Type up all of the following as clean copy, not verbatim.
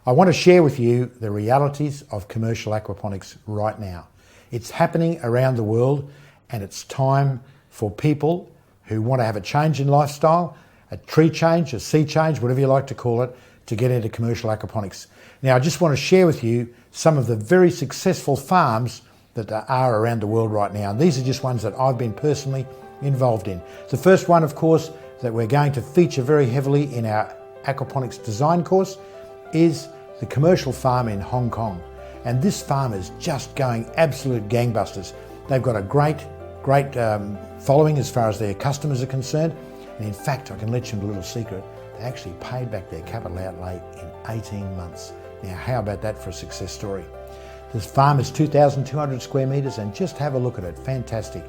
I want to share with you the realities of commercial aquaponics right now. It's happening around the world, and it's time for people who want to have a change in lifestyle, a tree change, a sea change, whatever you like to call it, to get into commercial aquaponics. Now, I just want to share with you some of the very successful farms that are around the world right now. And these are just ones that I've been personally involved in. The first one, of course, that we're going to feature very heavily in our aquaponics design course is the commercial farm in Hong Kong. And this farm is just going absolute gangbusters. They've got a great following as far as their customers are concerned. And in fact, I can let you in a little secret, they actually paid back their capital outlay in 18 months. Now, how about that for a success story? This farm is 2,200 square metres, and just have a look at it, fantastic.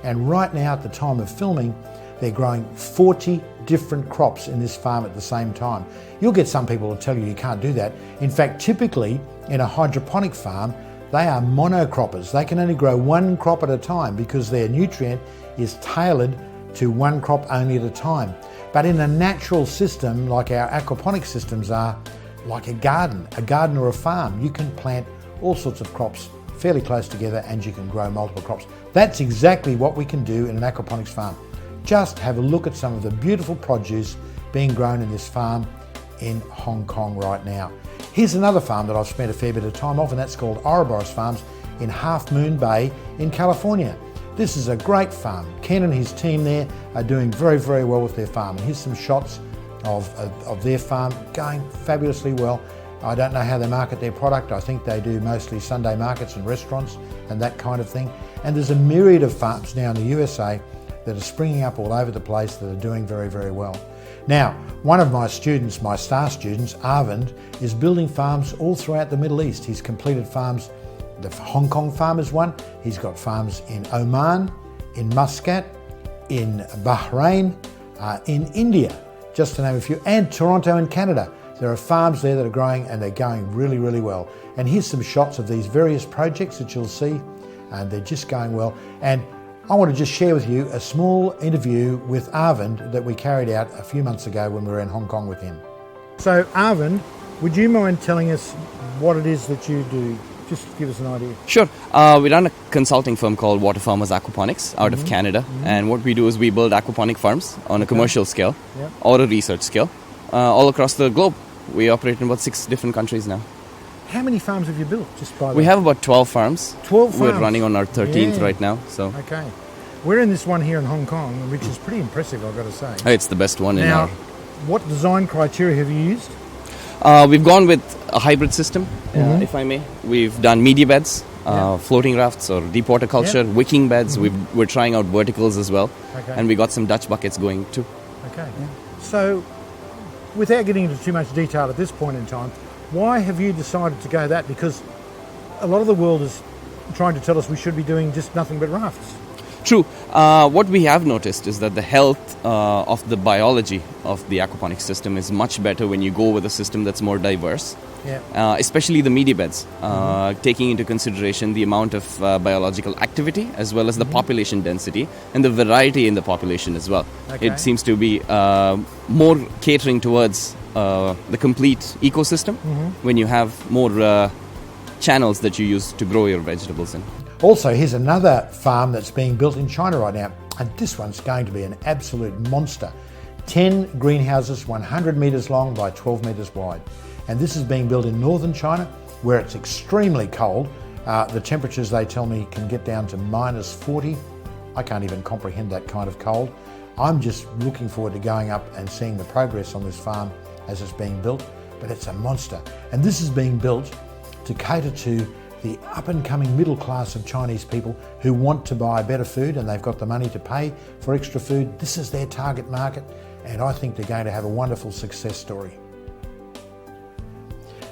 And right now at the time of filming, they're growing 40 different crops in this farm at the same time. You'll get some people who tell you can't do that. In fact, typically in a hydroponic farm, they are monocroppers. They can only grow one crop at a time because their nutrient is tailored to one crop only at a time. But in a natural system, like our aquaponic systems are, like a garden or a farm, you can plant all sorts of crops fairly close together and you can grow multiple crops. That's exactly what we can do in an aquaponics farm. Just have a look at some of the beautiful produce being grown in this farm in Hong Kong right now. Here's another farm that I've spent a fair bit of time off, and that's called Ouroboros Farms in Half Moon Bay in California. This is a great farm. Ken and his team there are doing very, very well with their farm. And here's some shots of their farm going fabulously well. I don't know how they market their product. I think they do mostly Sunday markets and restaurants and that kind of thing. And there's a myriad of farms now in the USA that are springing up all over the place that are doing very, very well. Now, one of my students, my star students, Arvind, is building farms all throughout the Middle East. He's completed farms, the Hong Kong farm is one. He's got farms in Oman, in Muscat, in Bahrain, in India, just to name a few, and Toronto in Canada. There are farms there that are growing and they're going really, really well. And here's some shots of these various projects that you'll see, and they're just going well. And I want to just share with you a small interview with Arvind that we carried out a few months ago when we were in Hong Kong with him. So Arvind, would you mind telling us what it is that you do? Just give us an idea. Sure. We run a consulting firm called Water Farmers Aquaponics out of Canada. And what we do is we build aquaponic farms on a commercial scale or a research scale all across the globe. We operate in about 6 different countries now. How many farms have you built? We have about 12 farms. 12 farms? We're running on our 13th right now. So. Okay. We're in this one here in Hong Kong, which is pretty impressive, I've got to say. It's the best one now, what design criteria have you used? We've gone with a hybrid system, if I may. We've done media beds, floating rafts or deep water culture, wicking beds. We're trying out verticals as well. Okay. And we got some Dutch buckets going too. Okay. So, without getting into too much detail at this point in time, why have you decided to go that? Because a lot of the world is trying to tell us we should be doing just nothing but rafts. True. What we have noticed is that the health of the biology of the aquaponics system is much better when you go with a system that's more diverse, especially the media beds, taking into consideration the amount of biological activity as well as the population density and the variety in the population as well. Okay. It seems to be more catering towards the complete ecosystem when you have more channels that you use to grow your vegetables in. Also, here's another farm that's being built in China right now, and this one's going to be an absolute monster. 10 greenhouses, 100 metres long by 12 metres wide. And this is being built in northern China, where it's extremely cold. The temperatures, they tell me, can get down to minus 40. I can't even comprehend that kind of cold. I'm just looking forward to going up and seeing the progress on this farm as it's being built, but it's a monster. And this is being built to cater to the up-and-coming middle class of Chinese people who want to buy better food and they've got the money to pay for extra food. This is their target market, and I think they're going to have a wonderful success story.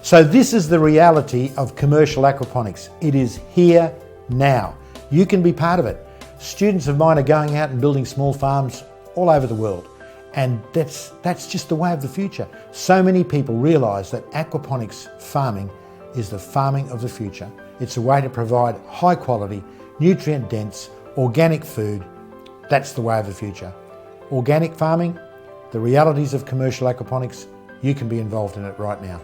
So this is the reality of commercial aquaponics. It is here now. You can be part of it. Students of mine are going out and building small farms all over the world, and that's just the way of the future. So many people realise that aquaponics farming is the farming of the future. It's a way to provide high quality, nutrient dense, organic food. That's the way of the future. Organic farming, the realities of commercial aquaponics, you can be involved in it right now.